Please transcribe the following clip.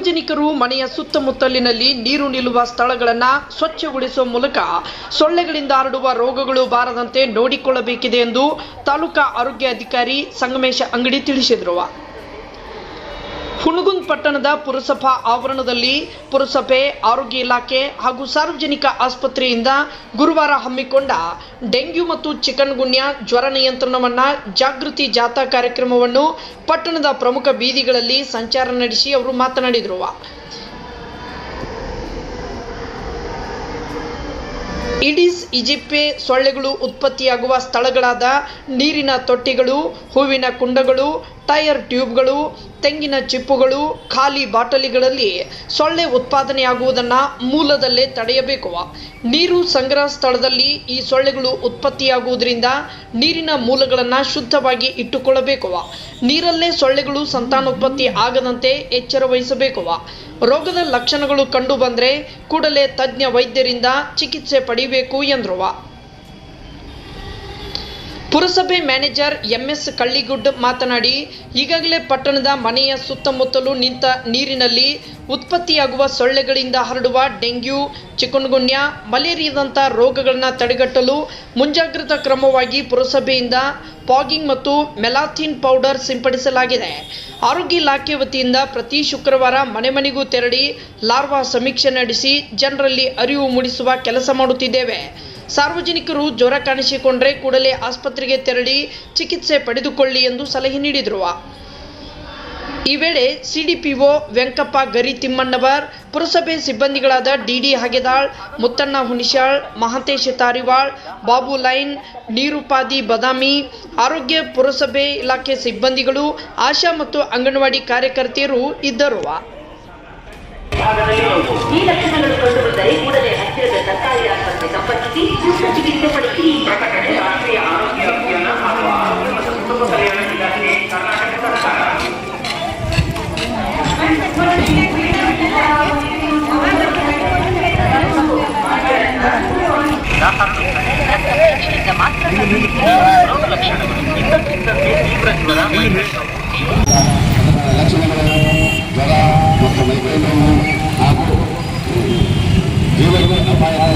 ಸಾರ್ವಜನಿಕರು ಮನೆಯ ಸುತ್ತಮುತ್ತಲಿನಲ್ಲಿ ನೀರು ನಿಲ್ಲುವ ಸ್ಥಳಗಳನ್ನು ಸ್ವಚ್ಛಗೊಳಿಸುವ ಮೂಲಕ ಸೊಳ್ಳೆಗಳಿಂದ ಹರಡುವ ರೋಗಗಳು ಬಾರದಂತೆ ನೋಡಿಕೊಳ್ಳಬೇಕಿದೆ ಎಂದು ತಾಲೂಕಾ ಆರೋಗ್ಯ ಅಧಿಕಾರಿ ಸಂಗಮೇಶ ಅಂಗಡಿ ತಿಳಿಸಿದರು. ಹುನಗುಂದ ಪಟ್ಟಣದ ಪುರಸಭಾ ಆವರಣದಲ್ಲಿ ಪುರಸಭೆ, ಆರೋಗ್ಯ ಇಲಾಖೆ ಹಾಗೂ ಸಾರ್ವಜನಿಕ ಆಸ್ಪತ್ರೆಯಿಂದ ಗುರುವಾರ ಹಮ್ಮಿಕೊಂಡ ಡೆಂಗ್ಯೂ ಮತ್ತು ಚಿಕನ್ಗುನ್ಯಾ ಜ್ವರ ನಿಯಂತ್ರಣವನ್ನು ಜಾಗೃತಿ ಜಾಥಾ ಕಾರ್ಯಕ್ರಮವನ್ನು ಪಟ್ಟಣದ ಪ್ರಮುಖ ಬೀದಿಗಳಲ್ಲಿ ಸಂಚಾರ ನಡೆಸಿ ಅವರು ಮಾತನಾಡಿದರು. ಈಡಿಸ್ ಈಜಿಪ್ಟೆ ಸೊಳ್ಳೆಗಳು ಉತ್ಪತ್ತಿಯಾಗುವ ಸ್ಥಳಗಳಾದ ನೀರಿನ ತೊಟ್ಟಿಗಳು, ಹೂವಿನ ಕುಂಡಗಳು, ಟೈರ್ ಟ್ಯೂಬ್ಗಳು, ತೆಂಗಿನ ಚಿಪ್ಪುಗಳು, ಖಾಲಿ ಬಾಟಲಿಗಳಲ್ಲಿ ಸೊಳ್ಳೆ ಉತ್ಪಾದನೆಯಾಗುವುದನ್ನು ಮೂಲದಲ್ಲೇ ತಡೆಯಬೇಕು. ನೀರು ಸಂಗ್ರಹ ಸ್ಥಳದಲ್ಲಿ ಈ ಸೊಳ್ಳೆಗಳು ಉತ್ಪತ್ತಿಯಾಗುವುದರಿಂದ ನೀರಿನ ಮೂಲಗಳನ್ನು ಶುದ್ಧವಾಗಿ ಇಟ್ಟುಕೊಳ್ಳಬೇಕು. ನೀರಲ್ಲೇ ಸೊಳ್ಳೆಗಳು ಸಂತಾನೋತ್ಪತ್ತಿ ಆಗದಂತೆ ಎಚ್ಚರ ವಹಿಸಬೇಕು. ರೋಗದ ಲಕ್ಷಣಗಳು ಕಂಡು ಬಂದರೆ ಕೂಡಲೇ ತಜ್ಞ ವೈದ್ಯರಿಂದ ಚಿಕಿತ್ಸೆ ಪಡೆಯಬೇಕು ಎಂದರು. ಪುರಸಭೆ ಮ್ಯಾನೇಜರ್ ಎಂಎಸ್ ಕಳ್ಳಿಗುಡ್ ಮಾತನಾಡಿ, ಈಗಾಗಲೇ ಪಟ್ಟಣದ ಮನೆಯ ಸುತ್ತಮುತ್ತಲೂ ನಿಂತ ನೀರಿನಲ್ಲಿ ಉತ್ಪತ್ತಿಯಾಗುವ ಸೊಳ್ಳೆಗಳಿಂದ ಹರಡುವ ಡೆಂಗ್ಯೂ, ಚಿಕನ್ಗುನ್ಯಾ, ಮಲೇರಿಯಾದಂಥ ರೋಗಗಳನ್ನು ತಡೆಗಟ್ಟಲು ಮುಂಜಾಗ್ರತಾ ಕ್ರಮವಾಗಿ ಪುರಸಭೆಯಿಂದ ಫಾಗಿಂಗ್ ಮತ್ತು ಮೆಲಾಥಿನ್ ಪೌಡರ್ ಸಿಂಪಡಿಸಲಾಗಿದೆ. ಆರೋಗ್ಯ ಇಲಾಖೆ ವತಿಯಿಂದ ಪ್ರತಿ ಶುಕ್ರವಾರ ಮನೆ ಮನೆಗೂ ತೆರಳಿ ಲಾರ್ವಾ ಸಮೀಕ್ಷೆ ನಡೆಸಿ ಜನರಲ್ಲಿ ಅರಿವು ಮೂಡಿಸುವ ಕೆಲಸ ಮಾಡುತ್ತಿದ್ದೇವೆ. ಸಾರ್ವಜನಿಕರು ಜ್ವರ ಕಾಣಿಸಿಕೊಂಡರೆ ಕೂಡಲೇ ಆಸ್ಪತ್ರೆಗೆ ತೆರಳಿ ಚಿಕಿತ್ಸೆ ಪಡೆದುಕೊಳ್ಳಿ ಎಂದು ಸಲಹೆ ನೀಡಿದರು. ಈ ವೇಳೆ ಸಿಡಿಪಿಒ ವೆಂಕಪ್ಪ ಗರಿ ತಿಮ್ಮಣ್ಣವರ್, ಪುರಸಭೆ ಸಿಬ್ಬಂದಿಗಳಾದ ಡಿಡಿ ಹಗೆದಾಳ್, ಮುತ್ತಣ್ಣ ಹುಣಿಶಾಳ್, ಮಹಾಂತೇಶ ತಾರಿವಾಳ್, ಬಾಬು ಲೈನ್, ನೀರುಪಾದಿ ಬದಾಮಿ, ಆರೋಗ್ಯ ಪುರಸಭೆ ಇಲಾಖೆ ಸಿಬ್ಬಂದಿಗಳು, ಆಶಾ ಮತ್ತು ಅಂಗನವಾಡಿ ಕಾರ್ಯಕರ್ತೆಯರು ಇದ್ದರು. ಈ ಲಕ್ಷಣಗಳು ಕಂಡುಬಂದರೆ ಕೂಡಲೇ ಹತ್ತಿರದ ಸರ್ಕಾರಿ ಆಸ್ಪತ್ರೆ ಸಂಪರ್ಕಿಸಿ ಸೂಕ್ತ ಚಿಕಿತ್ಸೆ ಪಡೆಯಿರಿ. ರಾಷ್ಟ್ರೀಯ ಆರೋಗ್ಯ ಅಭಿಯಾನ ಹಾಗೂ ಆರೋಗ್ಯ ಮತ್ತು ಕುಟುಂಬ ಕಲ್ಯಾಣ ಇಲಾಖೆ, ಕರ್ನಾಟಕ ಸರ್ಕಾರ. ಲಕ್ಷಣಗಳು ಜ್ವರ ಮತ್ತು ಮೈಕೈ ನೋವು ಹಾಗೂ ಜೀವಕ್ಕೆ ಅಪಾಯಕಾರಿ